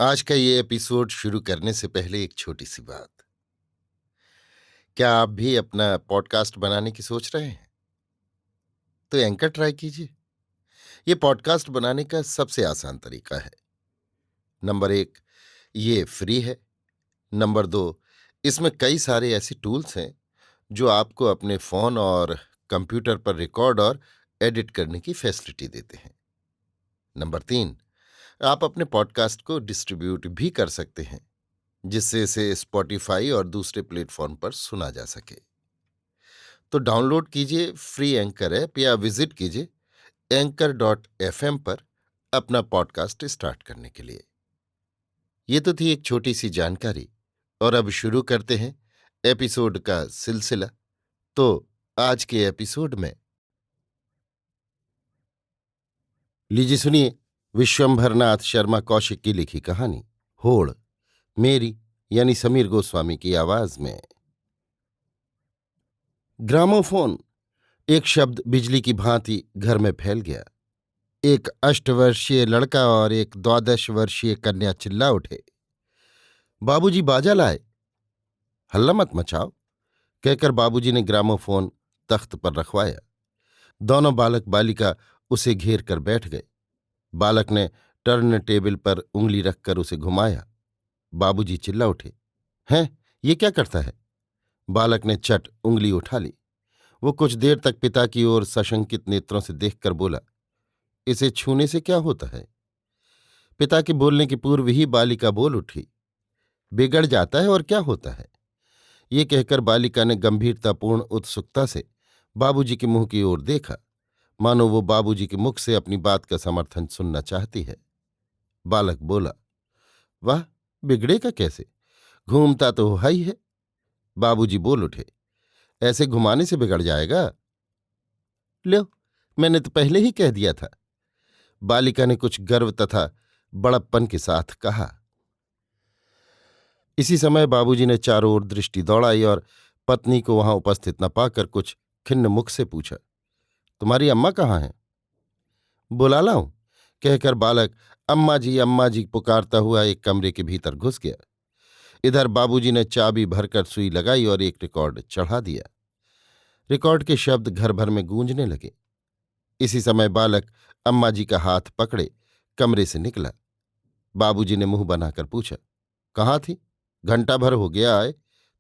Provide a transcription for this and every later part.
आज का ये एपिसोड शुरू करने से पहले एक छोटी सी बात। क्या आप भी अपना पॉडकास्ट बनाने की सोच रहे हैं? तो एंकर ट्राई कीजिए। ये पॉडकास्ट बनाने का सबसे आसान तरीका है। नंबर 1, ये फ्री है। नंबर 2, इसमें कई सारे ऐसे टूल्स हैं जो आपको अपने फोन और कंप्यूटर पर रिकॉर्ड और एडिट करने की फैसिलिटी देते हैं। नंबर 3, आप अपने पॉडकास्ट को डिस्ट्रीब्यूट भी कर सकते हैं, जिससे इसे स्पॉटिफाई और दूसरे प्लेटफॉर्म पर सुना जा सके। तो डाउनलोड कीजिए फ्री एंकर ऐप या विजिट कीजिए anchor.fm पर अपना पॉडकास्ट स्टार्ट करने के लिए। ये तो थी एक छोटी सी जानकारी, और अब शुरू करते हैं एपिसोड का सिलसिला। तो आज के एपिसोड में लीजिए सुनिए विश्वंभरनाथ शर्मा कौशिक की लिखी कहानी होड़, मेरी यानी समीर गोस्वामी की आवाज में। ग्रामोफोन एक शब्द बिजली की भांति घर में फैल गया। एक 8 वर्षीय लड़का और एक 12 वर्षीय कन्या चिल्ला उठे, बाबूजी बाजा लाए। हल्ला मत मचाओ, कहकर बाबूजी ने ग्रामोफोन तख्त पर रखवाया। दोनों बालक बालिका उसे घेर कर बैठ गए। बालक ने टर्न टेबल पर उंगली रखकर उसे घुमाया। बाबूजी चिल्ला उठे, हैं, ये क्या करता है? बालक ने चट उंगली उठा ली। वो कुछ देर तक पिता की ओर सशंकित नेत्रों से देखकर बोला, इसे छूने से क्या होता है? पिता के बोलने के पूर्व ही बालिका बोल उठी, बिगड़ जाता है और क्या होता है? ये कहकर बालिका ने गंभीरतापूर्ण उत्सुकता से बाबूजी के मुंह की ओर देखा, मानो वो बाबूजी के मुख से अपनी बात का समर्थन सुनना चाहती है। बालक बोला, वाह, बिगड़ेगा कैसे? घूमता तो हुआ ही है। बाबूजी बोल उठे, ऐसे घुमाने से बिगड़ जाएगा? लो, मैंने तो पहले ही कह दिया था। बालिका ने कुछ गर्व तथा बड़प्पन के साथ कहा। इसी समय बाबूजी ने चारों ओर दृष्टि दौड़ाई और पत्नी को वहां उपस्थित न पाकर कुछ खिन्न मुख से पूछा, तुम्हारी अम्मा कहाँ हैं? बुला लाऊं, कहकर बालक अम्मा जी पुकारता हुआ एक कमरे के भीतर घुस गया। इधर बाबूजी ने चाबी भरकर सुई लगाई और एक रिकॉर्ड चढ़ा दिया। रिकॉर्ड के शब्द घर भर में गूंजने लगे। इसी समय बालक अम्मा जी का हाथ पकड़े कमरे से निकला। बाबूजी ने मुंह बनाकर पूछा, कहाँ थी? घंटा भर हो गया आए,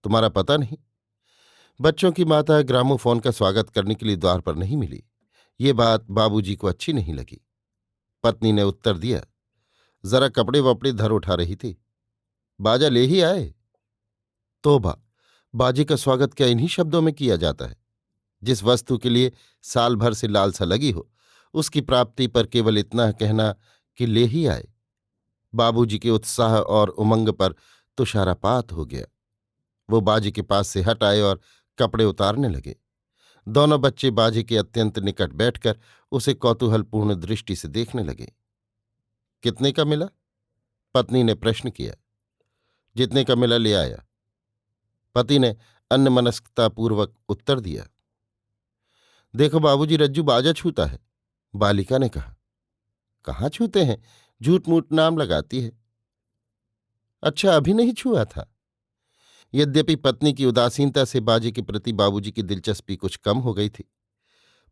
तुम्हारा पता नहीं? बच्चों की माता ग्रामोफोन का स्वागत करने के लिए द्वार पर नहीं मिली। ये बात बाबूजी को अच्छी नहीं लगी। पत्नी ने उत्तर दिया, जरा कपड़े वपड़े धर उठा रही थी। बाजा ले ही आए? तोबा, बाजे का स्वागत क्या इन्हीं शब्दों में किया जाता है? जिस वस्तु के लिए साल भर से लालसा लगी हो, उसकी प्राप्ति पर केवल इतना कहना कि ले ही आए। बाबूजी के उत्साह और उमंग पर तुषारापात हो गया। वो बाजे के पास से हट आए और कपड़े उतारने लगे। दोनों बच्चे बाजे के अत्यंत निकट बैठकर उसे कौतूहलपूर्ण दृष्टि से देखने लगे। कितने का मिला? पत्नी ने प्रश्न किया। जितने का मिला ले आया, पति ने अन्यमनस्कतापूर्वक उत्तर दिया। देखो बाबूजी, रज्जू बाजा छूता है, बालिका ने कहा। कहाँ छूते हैं, झूठ मूठ नाम लगाती है। अच्छा, अभी नहीं छुआ था? यद्यपि पत्नी की उदासीनता से बाजे के प्रति बाबूजी की दिलचस्पी कुछ कम हो गई थी,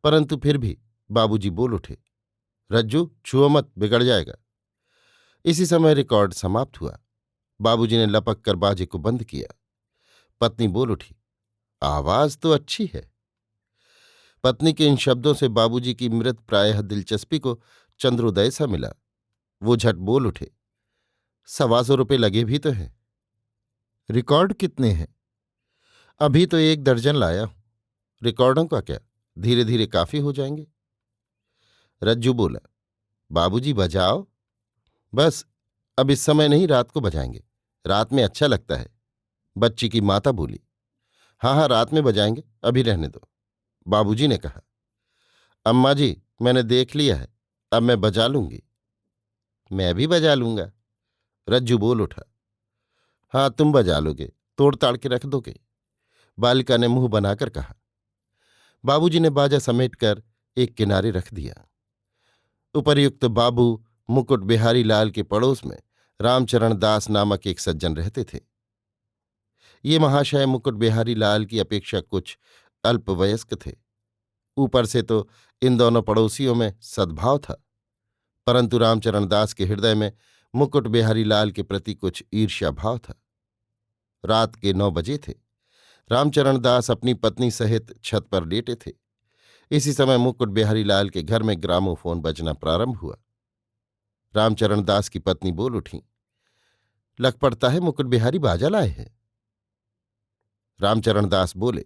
परंतु फिर भी बाबूजी बोल उठे, रज्जू छुओ मत, बिगड़ जाएगा। इसी समय रिकॉर्ड समाप्त हुआ। बाबूजी ने लपक कर बाजे को बंद किया। पत्नी बोल उठी, आवाज तो अच्छी है। पत्नी के इन शब्दों से बाबूजी की मृत प्रायः दिलचस्पी को चंद्रोदय सा मिला। वो झट बोल उठे, 125 लगे भी तो हैं। रिकॉर्ड कितने हैं? अभी तो 1 दर्जन लाया हूं। रिकॉर्डों का क्या, धीरे धीरे काफी हो जाएंगे। रज्जू बोला, बाबूजी बजाओ। बस, अब इस समय नहीं, रात को बजाएंगे, रात में अच्छा लगता है। बच्ची की माता बोली, हाँ हाँ, रात में बजाएंगे, अभी रहने दो। बाबूजी ने कहा, अम्मा जी, मैंने देख लिया है, अब मैं बजा लूंगी। मैं भी बजा लूंगा, रज्जू बोल उठा। हाँ, तुम बजा लोगे, तोड़ ताड़ के रख दोगे, बालिका ने मुंह बनाकर कहा। बाबूजी ने बाजा समेटकर एक किनारे रख दिया। उपर्युक्त बाबू मुकुट बिहारी लाल के पड़ोस में रामचरण दास नामक एक सज्जन रहते थे। ये महाशय मुकुट बिहारी लाल की अपेक्षा कुछ अल्पवयस्क थे। ऊपर से तो इन दोनों पड़ोसियों में सद्भाव था, परंतु रामचरण दास के हृदय में मुकुट बिहारी लाल के प्रति कुछ ईर्ष्या भाव था। रात के 9 बजे थे। रामचरण दास अपनी पत्नी सहित छत पर लेटे थे। इसी समय मुकुट बिहारी लाल के घर में ग्रामोफोन बजना प्रारंभ हुआ। रामचरण दास की पत्नी बोल उठी, लग पड़ता है मुकुट बिहारी बाजा लाए हैं। रामचरण दास बोले,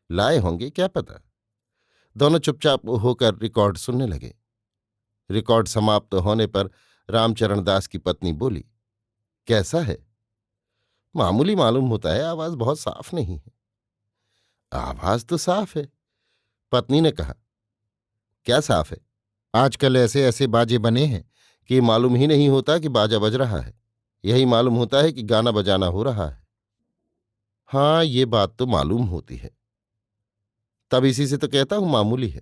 लाए होंगे, क्या पता। दोनों चुपचाप होकर रिकॉर्ड सुनने लगे। रिकॉर्ड समाप्त होने पर रामचरण दास की पत्नी बोली, कैसा है? मामूली मालूम होता है, आवाज बहुत साफ नहीं है। आवाज तो साफ है, पत्नी ने कहा। क्या साफ है? आजकल ऐसे ऐसे बाजे बने हैं कि मालूम ही नहीं होता कि बाजा बज रहा है। यही मालूम होता है कि गाना बजाना हो रहा है। हाँ, ये बात तो मालूम होती है। तब इसी से तो कहता हूं मामूली है।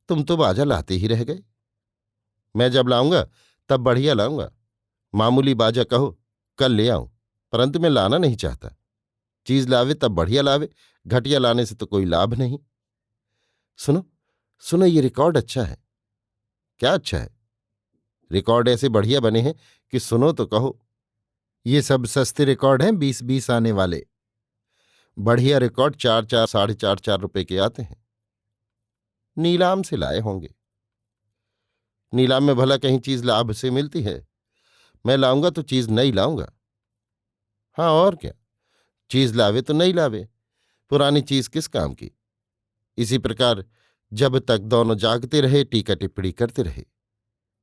तुम तो बाजा लाते ही रह गए। मैं जब लाऊंगा तब बढ़िया लाऊंगा। मामूली बाजा कहो, कल ले आऊं, परंतु मैं लाना नहीं चाहता। चीज लावे तब बढ़िया लावे, घटिया लाने से तो कोई लाभ नहीं। सुनो सुनो, ये रिकॉर्ड अच्छा है। क्या अच्छा है? रिकॉर्ड ऐसे बढ़िया बने हैं कि सुनो तो कहो। ये सब सस्ते रिकॉर्ड हैं, 20-20 आने वाले। बढ़िया रिकॉर्ड 4-4, 4.5 रुपए के आते हैं। नीलाम से लाए होंगे। नीलाम में भला कहीं चीज लाभ से मिलती है? मैं लाऊंगा तो चीज नई लाऊंगा। हाँ और क्या, चीज लावे तो नई लावे, पुरानी चीज किस काम की। इसी प्रकार जब तक दोनों जागते रहे टीका टिप्पणी करते रहे।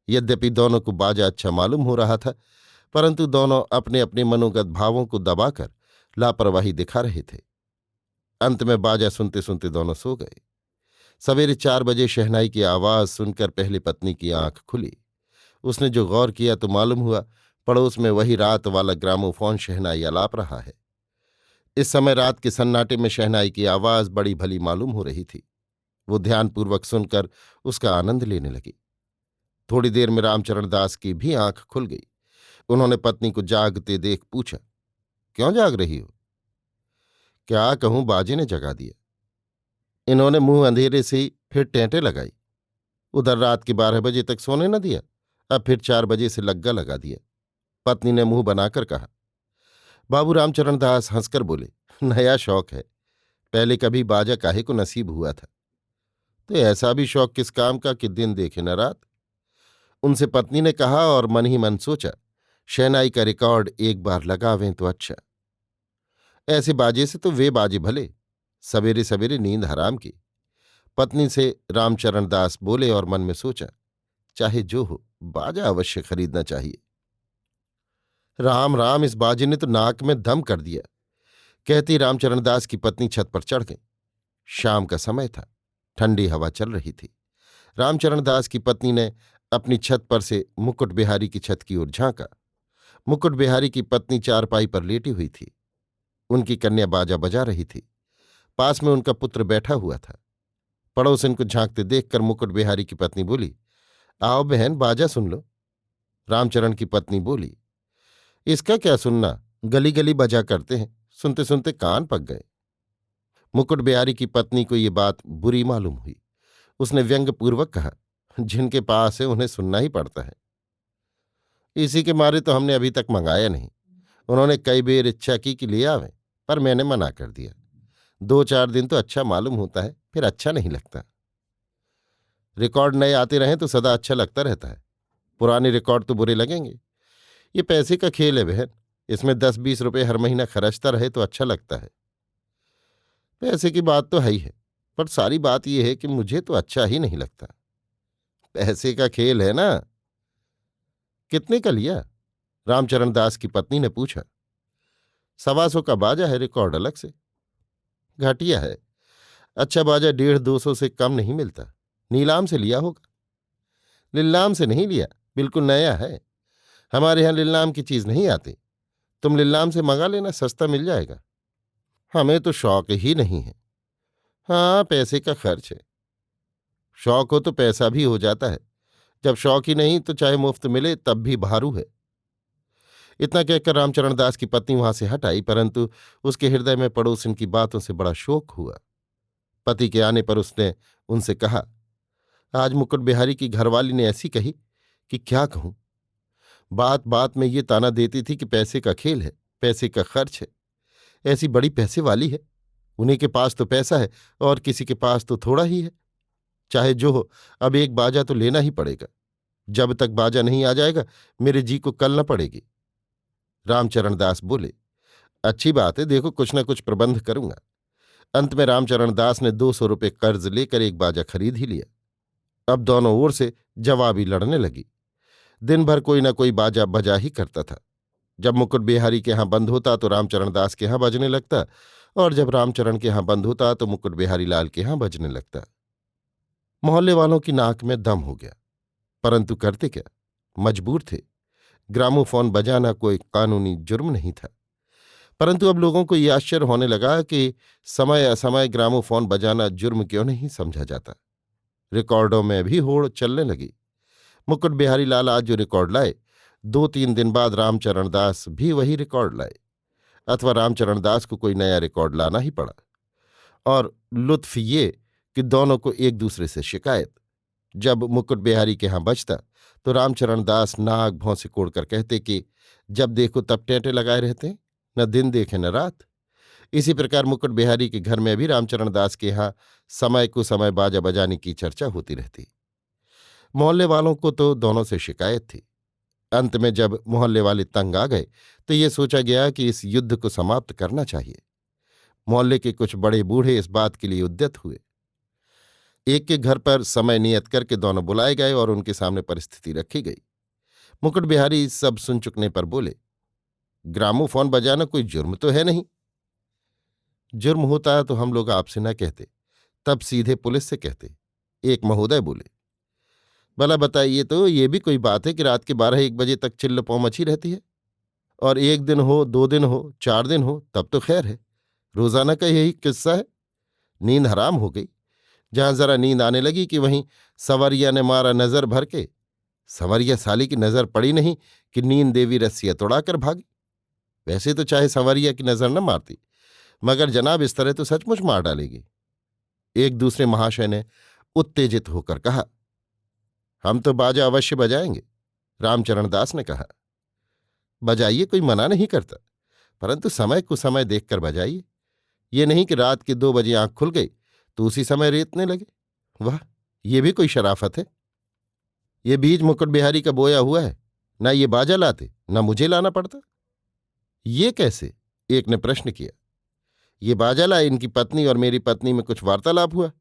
यद्यपि दोनों को बाजा अच्छा मालूम हो रहा था, परंतु दोनों अपने अपने मनोगत भावों को दबाकर लापरवाही दिखा रहे थे। अंत में बाजा सुनते सुनते दोनों सो गए। सवेरे 4 बजे शहनाई की आवाज सुनकर पहले पत्नी की आंख खुली। उसने जो गौर किया तो मालूम हुआ पड़ोस में वही रात वाला ग्रामोफोन शहनाई आलाप रहा है। इस समय रात के सन्नाटे में शहनाई की आवाज बड़ी भली मालूम हो रही थी। वो ध्यानपूर्वक सुनकर उसका आनंद लेने लगी। थोड़ी देर में रामचरण दास की भी आंख खुल गई। उन्होंने पत्नी को जागते देख पूछा, क्यों जाग रही हो? क्या कहूं, बाजे ने जगा दिया। इन्होंने मुंह अंधेरे से ही फिर टेंटे लगाई। उधर रात के 12 बजे तक सोने न दिया, अब फिर 4 बजे से लग्गा लगा दिया। पत्नी ने मुंह बनाकर कहा। बाबू रामचरण दास हंसकर बोले, नया शौक है, पहले कभी बाजा काहे को नसीब हुआ था। तो ऐसा भी शौक किस काम का कि दिन देखे न रात। उनसे पत्नी ने कहा और मन ही मन सोचा, शहनाई का रिकॉर्ड एक बार लगावें तो अच्छा। ऐसे बाजे से तो वे बाजे भले, सवेरे सवेरे नींद हराम की। पत्नी से रामचरण दास बोले और मन में सोचा, चाहे जो हो बाजा अवश्य खरीदना चाहिए। राम राम, इस बाजे ने तो नाक में दम कर दिया। कहती रामचरण दास की पत्नी छत पर चढ़ गई। शाम का समय था, ठंडी हवा चल रही थी। रामचरण दास की पत्नी ने अपनी छत पर से मुकुट बिहारी की छत की ओर झांका। मुकुट बिहारी की पत्नी चारपाई पर लेटी हुई थी। उनकी कन्या बाजा बजा रही थी। पास में उनका पुत्र बैठा हुआ था। पड़ोसन को झांकते देखकर मुकुट बिहारी की पत्नी बोली, आओ बहन, बाजा सुन लो। रामचरण की पत्नी बोली, इसका क्या सुनना, गली गली बजा करते हैं। सुनते सुनते कान पक गए। मुकुट बिहारी की पत्नी को ये बात बुरी मालूम हुई। उसने व्यंग्यपूर्वक कहा, जिनके पास है उन्हें सुनना ही पड़ता है। इसी के मारे तो हमने अभी तक मंगाया नहीं। उन्होंने कई बेर इच्छा की कि ले आवें, पर मैंने मना कर दिया। 2-4 दिन तो अच्छा मालूम होता है, फिर अच्छा नहीं लगता। रिकॉर्ड नए आते रहें तो सदा अच्छा लगता रहता है, पुराने रिकॉर्ड तो बुरे लगेंगे। ये पैसे का खेल है बहन, इसमें 10-20 रुपए हर महीना खर्चता रहे तो अच्छा लगता है। पैसे की बात तो है ही है, पर सारी बात यह है कि मुझे तो अच्छा ही नहीं लगता। पैसे का खेल है ना। कितने का लिया? रामचरण दास की पत्नी ने पूछा। 125 का बाजा है, रिकॉर्ड अलग से। घटिया है, अच्छा बाजा 150-200 से कम नहीं मिलता। नीलाम से लिया होगा। नीलाम से नहीं लिया, बिल्कुल नया है। हमारे यहाँ नीलाम की चीज नहीं आती। तुम नीलाम से मंगा लेना, सस्ता मिल जाएगा। हमें तो शौक ही नहीं है। हाँ, पैसे का खर्च है। शौक हो तो पैसा भी हो जाता है। जब शौक ही नहीं तो चाहे मुफ्त मिले तब भी भारू है। इतना कहकर रामचरण दास की पत्नी वहां से हट आई, परंतु उसके हृदय में पड़ोसन की बातों से बड़ा शोक हुआ। पति के आने पर उसने उनसे कहा, आज मुकुट बिहारी की घरवाली ने ऐसी कही कि क्या कहूं। बात बात में ये ताना देती थी कि पैसे का खेल है, पैसे का खर्च है। ऐसी बड़ी पैसे वाली है, उन्हीं के पास तो पैसा है और किसी के पास तो थोड़ा ही है। चाहे जो हो, अब एक बाजा तो लेना ही पड़ेगा। जब तक बाजा नहीं आ जाएगा मेरे जी को कल न पड़ेगी। रामचरण दास बोले, अच्छी बात है, देखो कुछ न कुछ प्रबंध करूंगा। अंत में रामचरण दास ने 200 रुपये कर्ज लेकर एक बाजा खरीद ही लिया। अब दोनों ओर से जवाबी लड़ने लगी। दिन भर कोई न कोई बाजा बजा ही करता था। जब मुकुट बिहारी के यहां बंद होता तो रामचरण दास के यहां बजने लगता, और जब रामचरण के यहां बंद होता तो मुकुट बिहारी लाल के यहां बजने लगता। मोहल्ले वालों की नाक में दम हो गया, परंतु करते क्या, मजबूर थे। ग्रामोफोन बजाना कोई कानूनी जुर्म नहीं था। परंतु अब लोगों को ये आश्चर्य होने लगा कि समय असमय ग्रामोफोन बजाना जुर्म क्यों नहीं समझा जाता। रिकॉर्डों में भी होड़ चलने लगी। मुकुट बिहारी लाल आज जो रिकॉर्ड लाए, 2-3 दिन बाद रामचरण दास भी वही रिकॉर्ड लाए, अथवा रामचरण दास को कोई नया रिकॉर्ड लाना ही पड़ा। और लुत्फ ये कि दोनों को एक दूसरे से शिकायत। जब मुकुट बिहारी के यहां बजता तो रामचरण दास नाक भौं से कोड़कर कहते कि जब देखो तब टेंटे लगाए रहते हैं, न दिन देखे न रात। इसी प्रकार मुकुट बिहारी के घर में भी रामचरण दास के यहाँ समय को समय बाजा बजाने की चर्चा होती रहती। मोहल्ले वालों को तो दोनों से शिकायत थी। अंत में जब मोहल्ले वाले तंग आ गए तो ये सोचा गया कि इस युद्ध को समाप्त करना चाहिए। मोहल्ले के कुछ बड़े बूढ़े इस बात के लिए उद्यत हुए। एक के घर पर समय नियत करके दोनों बुलाए गए और उनके सामने परिस्थिति रखी गई। मुकुट बिहारी सब सुन चुकने पर बोले, ग्रामोफोन बजाना कोई जुर्म तो है नहीं। जुर्म होता तो हम लोग आपसे न कहते, तब सीधे पुलिस से कहते। एक महोदय बोले, भला बताइए तो ये भी कोई बात है कि रात के 12-1 बजे तक चिल्ल पौ मची रहती है? और 1 दिन हो, 2 दिन हो, 4 दिन हो तब तो खैर है, रोजाना का यही किस्सा है। नींद हराम हो गई। जहां जरा नींद आने लगी कि वहीं संवरिया ने मारा नजर भर के। संवरिया साली की नजर पड़ी नहीं कि नींद देवी रस्सियां तोड़ाकर भागी। वैसे तो चाहे संवरिया की नजर न मारती, मगर जनाब इस तरह तो सचमुच मार डालेगी। एक दूसरे महाशय ने उत्तेजित होकर कहा, हम तो बाजा अवश्य बजाएंगे। रामचरण दास ने कहा, बजाइए, कोई मना नहीं करता, परंतु समय को समय देखकर बजाइए। ये नहीं कि रात के 2 बजे आंख खुल गई तो उसी समय रेतने लगे। वाह, ये भी कोई शराफत है। ये बीज मुकुट बिहारी का बोया हुआ है, ना ये बाजा लाते ना मुझे लाना पड़ता। ये कैसे? एक ने प्रश्न किया। ये बाजा लाए, इनकी पत्नी और मेरी पत्नी में कुछ वार्तालाप हुआ,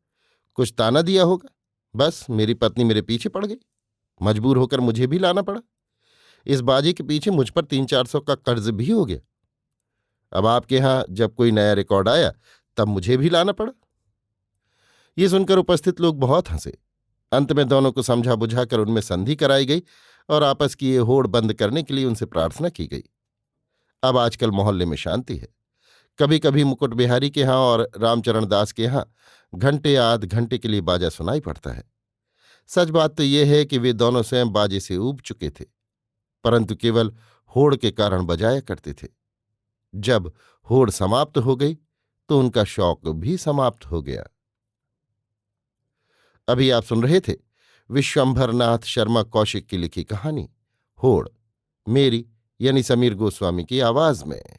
कुछ ताना दिया होगा, बस मेरी पत्नी मेरे पीछे पड़ गई, मजबूर होकर मुझे भी लाना पड़ा। इस बाजे के पीछे मुझ पर 300-400 का कर्ज भी हो गया। अब आपके यहां जब कोई नया रिकॉर्ड आया तब मुझे भी लाना पड़ा। ये सुनकर उपस्थित लोग बहुत हंसे। अंत में दोनों को समझा बुझाकर उनमें संधि कराई गई और आपस की ये होड़ बंद करने के लिए उनसे प्रार्थना की गई। अब आजकल मोहल्ले में शांति है। कभी कभी मुकुट बिहारी के यहाँ और रामचरण दास के यहाँ घंटे आध घंटे के लिए बाजा सुनाई पड़ता है। सच बात तो यह है कि वे दोनों स्वयं बाजे से ऊब चुके थे, परंतु केवल होड़ के कारण बजाया करते थे। जब होड़ समाप्त हो गई तो उनका शौक भी समाप्त हो गया। अभी आप सुन रहे थे विश्वंभरनाथ शर्मा कौशिक की लिखी कहानी होड़, मेरी यानी समीर गोस्वामी की आवाज में।